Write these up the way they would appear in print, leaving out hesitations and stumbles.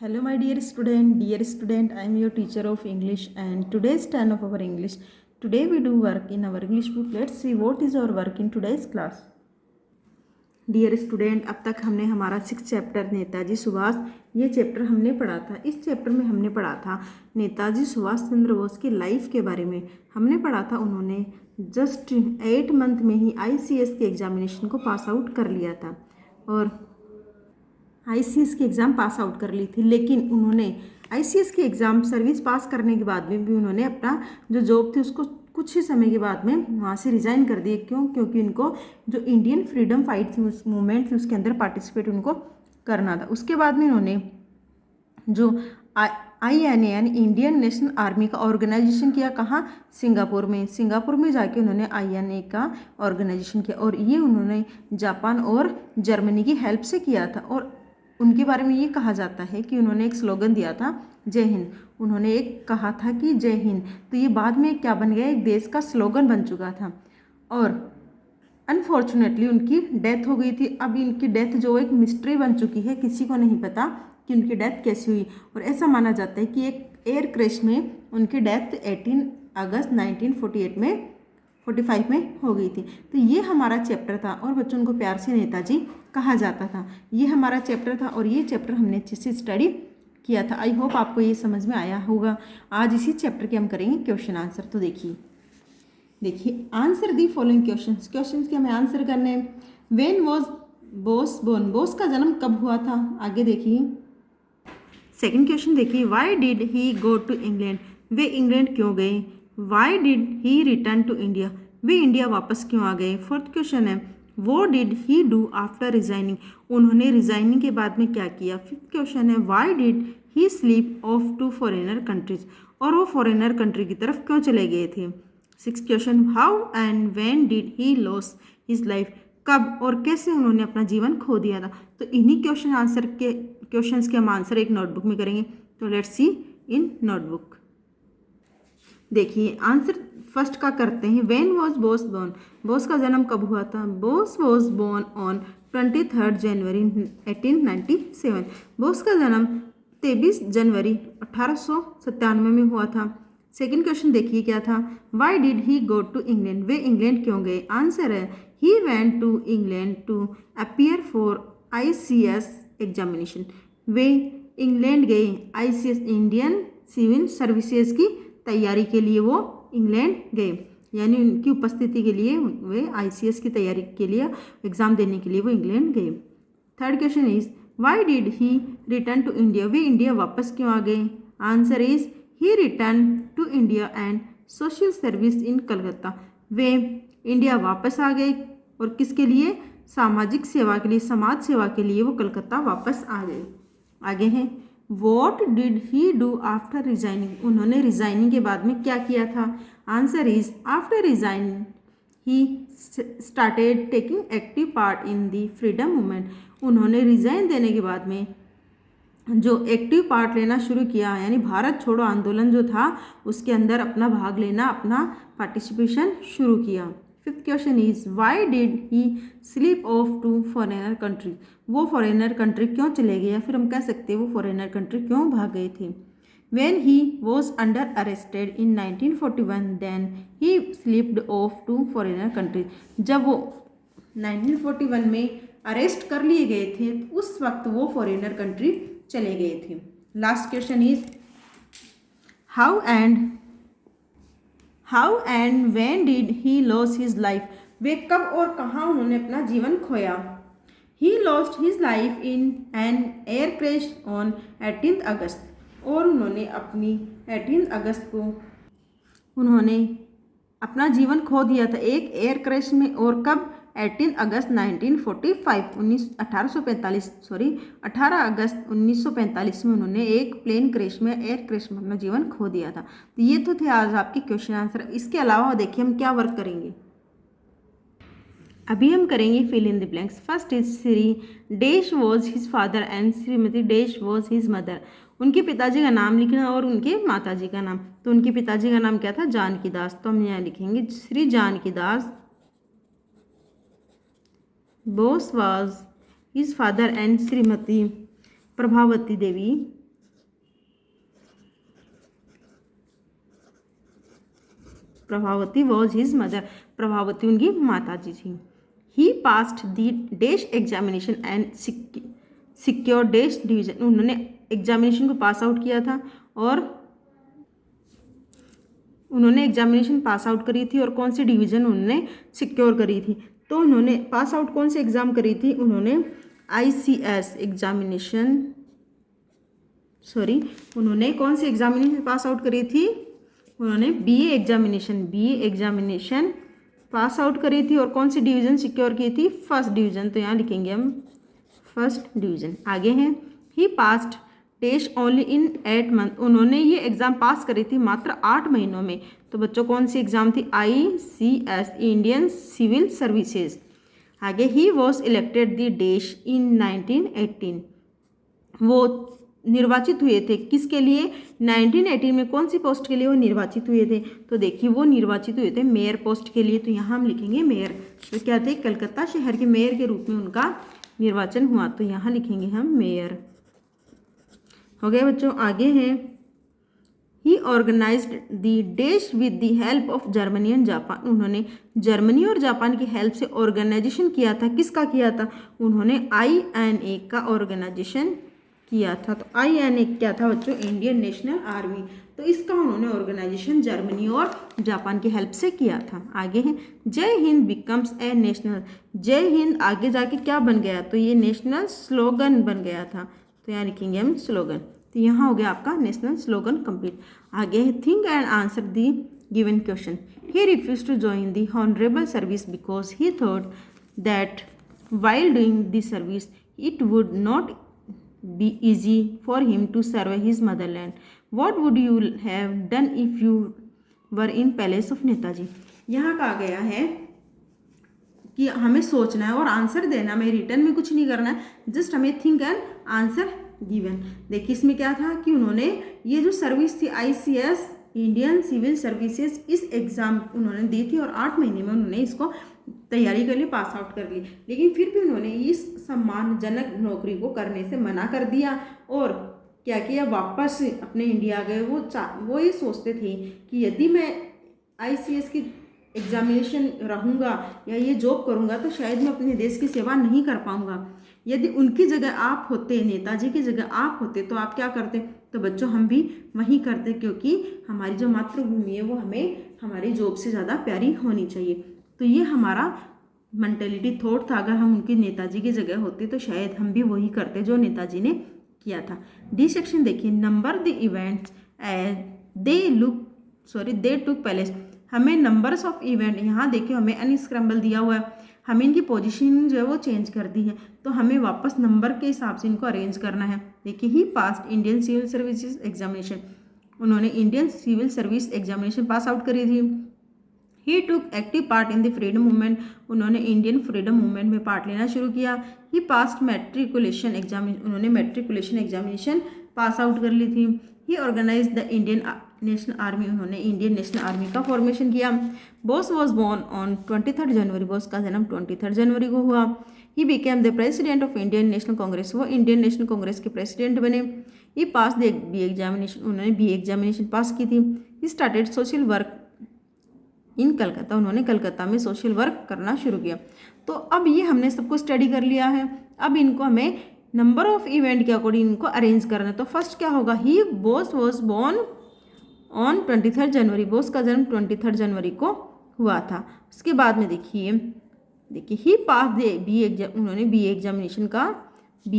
Hello, my dear student. I am your teacher of English, and today's turn of our English. Today we do work in our English book. Let's see what is our work in today's class. Dear student, अब तक हमने हमारा 6 chapter Netaji Subhash ये chapter हमने पढ़ा था। इस chapter में हमने पढ़ा था नेताजी सुभाष चंद्र बोस की लाइफ के बारे में। हमने पढ़ा था उन्होंने जस्ट 8 मंथ में ही ICS के एग्जामिनेशन को पास आउट कर लिया था और ICS की एग्ज़ाम पास आउट कर ली थी। लेकिन उन्होंने ICS की एग्ज़ाम सर्विस पास करने के बाद में भी उन्होंने अपना जो जॉब थी उसको कुछ ही समय के बाद में वहाँ से रिज़ाइन कर दिए। क्यों? क्योंकि उनको जो इंडियन फ्रीडम फाइट थी, उस मूवमेंट थी, उसके अंदर पार्टिसिपेट उनको करना था। उसके बाद में उन्होंने जो INA इंडियन नेशनल आर्मी का ऑर्गेनाइजेशन किया। कहाँ? सिंगापुर में जाके उन्होंने INA का ऑर्गेनाइजेशन किया और ये उन्होंने जापान और जर्मनी की हेल्प से किया था। और उनके बारे में ये कहा जाता है कि उन्होंने एक स्लोगन दिया था, जय हिंद। उन्होंने एक कहा था कि जय हिंद, तो ये बाद में क्या बन गया, एक देश का स्लोगन बन चुका था। और अनफॉर्चुनेटली उनकी डेथ हो गई थी। अब इनकी डेथ जो एक मिस्ट्री बन चुकी है, किसी को नहीं पता कि उनकी डेथ कैसे हुई। और ऐसा माना जाता है कि एक एयर क्रैश में उनकी डेथ 18 अगस्त 1945 में हो गई थी। तो ये हमारा चैप्टर था और बच्चों को प्यार से नेताजी कहा जाता था। ये हमारा चैप्टर था और ये चैप्टर हमने अच्छे से स्टडी किया था। आई होप आपको ये समझ में आया होगा। आज इसी चैप्टर के हम करेंगे क्वेश्चन आंसर। तो देखिए आंसर दी फॉलोइंग क्वेश्चंस के हमें आंसर करने हैं। When was Bose born, Bose का जन्म कब हुआ था? आगे देखिए। सेकंड क्वेश्चन देखिए, why did he go to England, वे इंग्लैंड क्यों गए? Why did he return to India, वे इंडिया वापस क्यों आ गए? फोर्थ क्वेश्चन है, what did he do after resigning, उन्होंने रिजाइनिंग के बाद में क्या किया? फिफ्थ क्वेश्चन है, why did he slip off to foreigner countries, और वो फॉरेनर कंट्री की तरफ क्यों चले गए थे? Six question, how and when did he loss his life, कब और कैसे उन्होंने अपना जीवन खो दिया था? तो इन्हीं क्वेश्चंस के हम आंसर एक नोटबुक में करेंगे। तो लेट्स सी इन नोटबुक। देखिए आंसर फर्स्ट का करते हैं। When was Bose born, Bose का जन्म कब हुआ था? Bose was born on 23 January 1897, Bose का जन्म 23 जनवरी 1897 में हुआ था। सेकेंड क्वेश्चन देखिए क्या था, why did he go to England, वे इंग्लैंड क्यों गए? आंसर है, he went to England to appear for ICS examination, वे इंग्लैंड गए ICS इंडियन सिविल सर्विसेज की तैयारी के लिए वो इंग्लैंड गए, यानी उनकी उपस्थिति के लिए वे ICS की तैयारी के लिए एग्ज़ाम देने के लिए वो इंग्लैंड गए। Third question is, why did he return to India, वे इंडिया वापस क्यों आ गए? Answer is, he return to India and social service in Calcutta, वे इंडिया वापस आ गए और किसके लिए? सामाजिक सेवा के लिए, समाज सेवा के लिए वो कलकत्ता वापस आ गए। आगे हैं, what did he do after resigning, उन्होंने रिजाइनिंग के बाद में क्या किया था? Answer is, after resigning he started taking active part in the freedom movement, उन्होंने रिजाइन देने के बाद में जो एक्टिव पार्ट लेना शुरू किया, यानी भारत छोड़ो आंदोलन जो था उसके अंदर अपना भाग लेना, अपना पार्टिसिपेशन शुरू किया। Fifth question is, why did he slip off to foreigner country, वो फॉरेनर कंट्री क्यों चले गए, या फिर हम कह सकते हैं वो फॉरेनर कंट्री क्यों भाग गए थे? When he was under arrested in 1941, then he slipped off to foreigner countries, जब वो 1941 में अरेस्ट कर लिए गए थे तो उस वक्त वो फॉरेनर कंट्री चले गए थे। Last question is, how and when did he loss his life, वे कब और कहाँ उन्होंने अपना जीवन खोया? He lost his life in an air crash on 18 August, और उन्होंने अपनी 18 अगस्त को उन्होंने अपना जीवन खो दिया था एक एयर क्रैश में। और कब? 18 अगस्त 1945 18 अगस्त 1945 में उन्होंने एक प्लेन क्रैश में, एयर क्रैश में अपना जीवन खो दिया था। तो ये तो थे आज आपके क्वेश्चन आंसर। इसके अलावा देखिए हम क्या वर्क करेंगे। अभी हम करेंगे fill in the blanks. First is, Shri dash was his father and Shrimati dash was his mother, उनके पिताजी का नाम लिखना और उनके माताजी का नाम। तो उनके पिताजी का नाम क्या था? जानकी दास। तो हम यहाँ लिखेंगे Shri Janaki Das, Bose was his father and Shrimati Prabhavati Devi Prabhavati was his mother, Prabhavati उनकी माता जी थी। He passed the dash examination and secure dash division, उन्होंने एग्जामिनेशन को पास आउट किया था और उन्होंने एग्जामिनेशन पास आउट करी थी और कौन सी डिवीज़न उन्होंने सिक्योर करी थी। तो उन्होंने पास आउट कौन से एग्ज़ाम करी थी, उन्होंने ICS एग्जामिनेशन, उन्होंने कौन सी एग्जामिनेशन पास आउट करी थी, उन्होंने BA एग्जामिनेशन पास आउट करी थी और कौन सी डिवीज़न सिक्योर की थी, फर्स्ट डिवीज़न। तो यहाँ लिखेंगे हम फर्स्ट डिवीज़न। आगे हैं, he passed test only in 8 month, उन्होंने ये एग्ज़ाम पास करी थी मात्र 8 महीनों में। तो बच्चों कौन सी एग्ज़ाम थी, ICS इंडियन सिविल सर्विसेज। आगे, he was elected the dash in 1918, वो निर्वाचित हुए थे किसके लिए, 1918 में कौन सी पोस्ट के लिए वो निर्वाचित हुए थे। तो देखिए वो निर्वाचित हुए थे मेयर पोस्ट के लिए। तो यहाँ हम लिखेंगे मेयर। तो क्या थे, कलकत्ता शहर के मेयर के रूप में उनका निर्वाचन हुआ। तो यहाँ लिखेंगे हम मेयर। हो गए बच्चों। आगे हैं, he organized the dash with the help of Germany and Japan, उन्होंने जर्मनी और जापान की हेल्प से ऑर्गेनाइजेशन किया था। किसका किया था, उन्होंने INA का ऑर्गेनाइजेशन किया था। तो INA क्या था बच्चों, इंडियन नेशनल आर्मी। तो इसका उन्होंने ऑर्गेनाइजेशन जर्मनी और जापान की हेल्प से किया था। आगे है, जय हिंद बिकम्स ए नेशनल, जय हिंद आगे जाके क्या बन गया, तो ये नेशनल स्लोगन बन गया था। तो यहाँ लिखेंगे हम स्लोगन। तो यहाँ हो गया आपका नेशनल स्लोगन कंप्लीट। आगे है, think and answer the given question. He refuse to join the honourable service because he thought that while doing the service it would not be easy for him to serve his motherland. What would you have done if you were in palace of Netaji. यहाँ कहा गया है कि हमें सोचना है और answer देना, हमें रिटर्न में कुछ नहीं करना है, जस्ट हमें थिंक एंड आंसर गिवन। देखिए इसमें क्या था कि उन्होंने ये जो सर्विस थी ICS इंडियन सिविल सर्विसेज, इस एग्ज़ाम उन्होंने दी थी और 8 महीने में उन्होंने इसको तैयारी के लिए पास आउट कर ली। लेकिन फिर भी उन्होंने इस सम्मानजनक नौकरी को करने से मना कर दिया और क्या किया, वापस अपने इंडिया गए। वो ये सोचते थे कि यदि मैं ICS की एग्जामिनेशन रहूँगा या ये जॉब करूँगा तो शायद मैं अपने देश की सेवा नहीं कर पाऊँगा। यदि उनकी जगह आप होते, नेताजी की जगह आप होते, तो आप क्या करते। तो बच्चों हम भी वही करते, क्योंकि हमारी जो मातृभूमि है वो हमें हमारी जॉब से ज़्यादा प्यारी होनी चाहिए। तो ये हमारा मेंटेलिटी थॉट था। अगर हम उनके नेताजी की जगह होते तो शायद हम भी वही करते जो नेताजी ने किया था। डी सेक्शन देखिए, number the events they took place. हमें नंबर्स ऑफ इवेंट, यहाँ देखिए हमें अनस्क्रैम्बल दिया हुआ है, हमें इनकी पोजीशनिंग जो है वो चेंज कर दी है। तो हमें वापस नंबर के हिसाब से इनको अरेंज करना है। देखिए, he passed Indian civil services examination, उन्होंने Indian civil service examination pass out करी थी। He took active part in the freedom movement, उन्होंने इंडियन फ्रीडम मूवमेंट में पार्ट लेना शुरू किया। ही पास्ड मैट्रिकुलेशन एग्जामिनेशन, उन्होंने मैट्रिकुलेशन एग्जामिनेशन पास आउट कर ली थी। He organize the Indian national army, उन्होंने इंडियन नेशनल आर्मी का फॉर्मेशन किया। Bose was born on 23 January, Bose का जन्म 23 जनवरी को हुआ। He became the president of Indian national Congress, वो इंडियन नेशनल कांग्रेस के प्रेसिडेंट बने। ही पास द BA एग्जामिनेशन, उन्होंने BA एग्जामिनेशन पास की थी। ही started social work in Calcutta, उन्होंने कलकत्ता में सोशल वर्क करना शुरू किया। तो अब ये हमने सबको स्टडी कर लिया है। अब इनको हमें नंबर ऑफ इवेंट के अकॉर्डिंग इनको अरेंज करना है। तो फर्स्ट क्या होगा, ही Bose was born on 23 January, Bose का जन्म 23 जनवरी को हुआ था। उसके बाद में देखिए ही पास दे BA, उन्होंने BA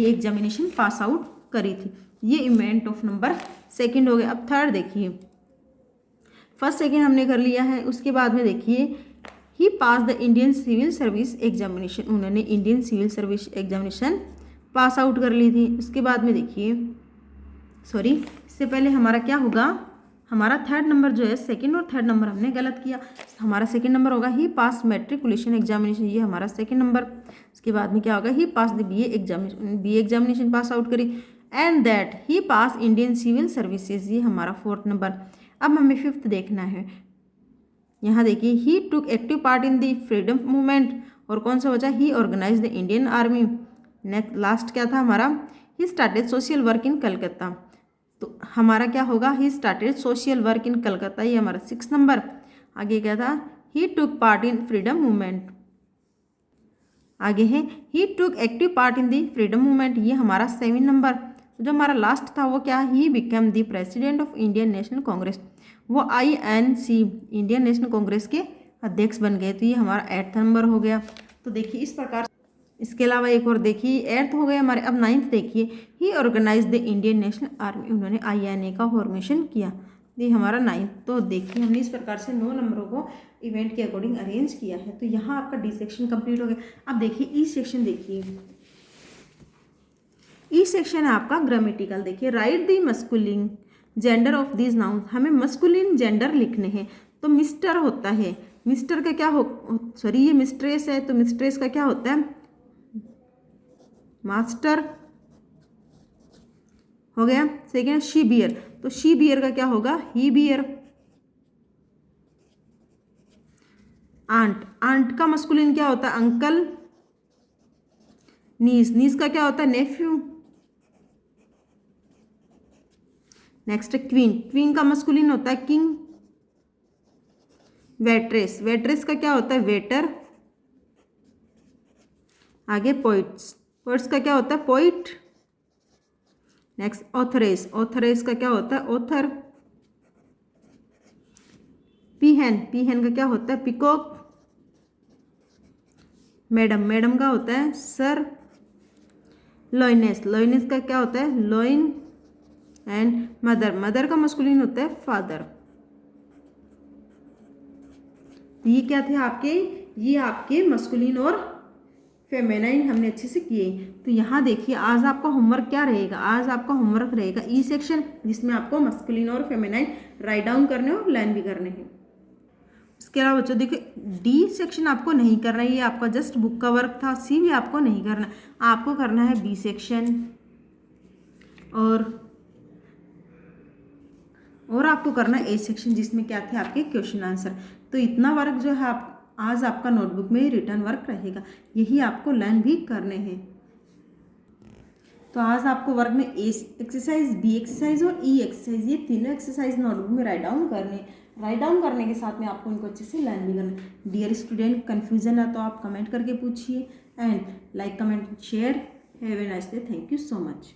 एग्जामिनेशन पास आउट करी थी। ये इवेंट ऑफ नंबर सेकंड हो गया। अब थर्ड देखिए, फर्स्ट सेकंड हमने कर लिया है। उसके बाद में देखिए, he pass the Indian civil service examination, उन्होंने Indian civil service examination pass out कर ली थी। उसके बाद में देखिए, इससे पहले हमारा क्या होगा, हमारा थर्ड नंबर जो है, सेकंड और थर्ड नंबर हमने गलत किया। हमारा सेकंड नंबर होगा ही पास मैट्रिकुलेशन एग्जामिनेशन, ये हमारा सेकंड नंबर। उसके बाद में क्या होगा, he pass the BA examination pass out करी, and that he pass Indian civil services, ये हमारा फोर्थ नंबर। अब हमें फिफ्थ देखना है। यहाँ देखिए, he took active part in the freedom movement, और कौन सा बचा, he organize the Indian army. Next last क्या था हमारा, he started social work in Calcutta. तो हमारा क्या होगा, he started social work in Calcutta, ये हमारा 6 नंबर। आगे क्या था, he took part in freedom movement. आगे है he took active part in the freedom movement, ये हमारा 7 नंबर। जो हमारा लास्ट था वो क्या, he become the president of Indian national Congress, वो INC इंडियन नेशनल कांग्रेस के अध्यक्ष बन गए। तो ये हमारा 8 नंबर हो गया। तो देखिए इस प्रकार, इसके अलावा एक और देखिए 8th हो गए हमारे। अब 9th देखिए, he organize the Indian national army, उन्होंने INA का फॉर्मेशन किया। ये हमारा 9th। तो देखिए हमने इस प्रकार से 9 नंबरों को इवेंट के अकॉर्डिंग अरेंज किया है। तो यहाँ आपका डी सेक्शन कंप्लीट हो गया। अब देखिए ई सेक्शन, देखिए ई सेक्शन है आपका ग्रामेटिकल। देखिए right the masculine gender of these noun, हमें मस्कुलिन जेंडर लिखने हैं। तो मिस्टर होता है, मिस्टर का क्या हो, सॉरी ये मिस्ट्रेस है, तो मिस्ट्रेस का क्या होता है, मास्टर हो गया। सेकेंड शी बियर, तो शी बियर का क्या होगा, ही बियर। आंट, आंट का मस्कुलिन क्या होता है, अंकल। नीस, नीस का क्या होता है, नेफ्यू। नेक्स्ट क्वीन, क्वीन का मस्कुलिन होता है किंग। वेट्रेस, वेट्रेस का क्या होता है, वेटर। आगे पोइट्स, पोइट्स का क्या होता है, पोइट। नेक्स्ट ऑथरेस, ऑथरेस का क्या होता है, ऑथर। पीहन, पीहन का क्या होता है, पिकॉक। मैडम, मैडम का होता है सर। लॉइनेस, लॉइनेस का क्या होता है, लॉइन। एंड मदर, मदर का मस्कुलिन होता है फादर। ये क्या थे आपके, ये आपके मस्कुलिन और फेमेनाइन हमने अच्छे से किए। तो यहाँ देखिए आज आपका होमवर्क क्या रहेगा, आज आपका होमवर्क रहेगा ई सेक्शन, जिसमें आपको मस्कुलिन और फेमेनाइन राइट डाउन करने और लर्न भी करने हैं। इसके अलावा बच्चों देखिए डी सेक्शन आपको नहीं करना है, ये आपका जस्ट बुक का वर्क था। सी भी आपको नहीं करना, आपको करना है बी सेक्शन और आपको करना है ए सेक्शन, जिसमें क्या थे आपके क्वेश्चन आंसर। तो इतना वर्क जो है आप आज आपका नोटबुक में रिटर्न वर्क रहेगा, यही आपको लर्न भी करने हैं। तो आज आपको वर्क में ए एक्सरसाइज, बी एक्सरसाइज और ई एक्सरसाइज, ये तीनों एक्सरसाइज नोटबुक में राइट डाउन करने। राइट डाउन करने के साथ में आपको इनको अच्छे से लर्न भी करना। डियर स्टूडेंट, कन्फ्यूजन है तो आप कमेंट करके पूछिए। And like, comment, share. Have a nice day. Thank you so much.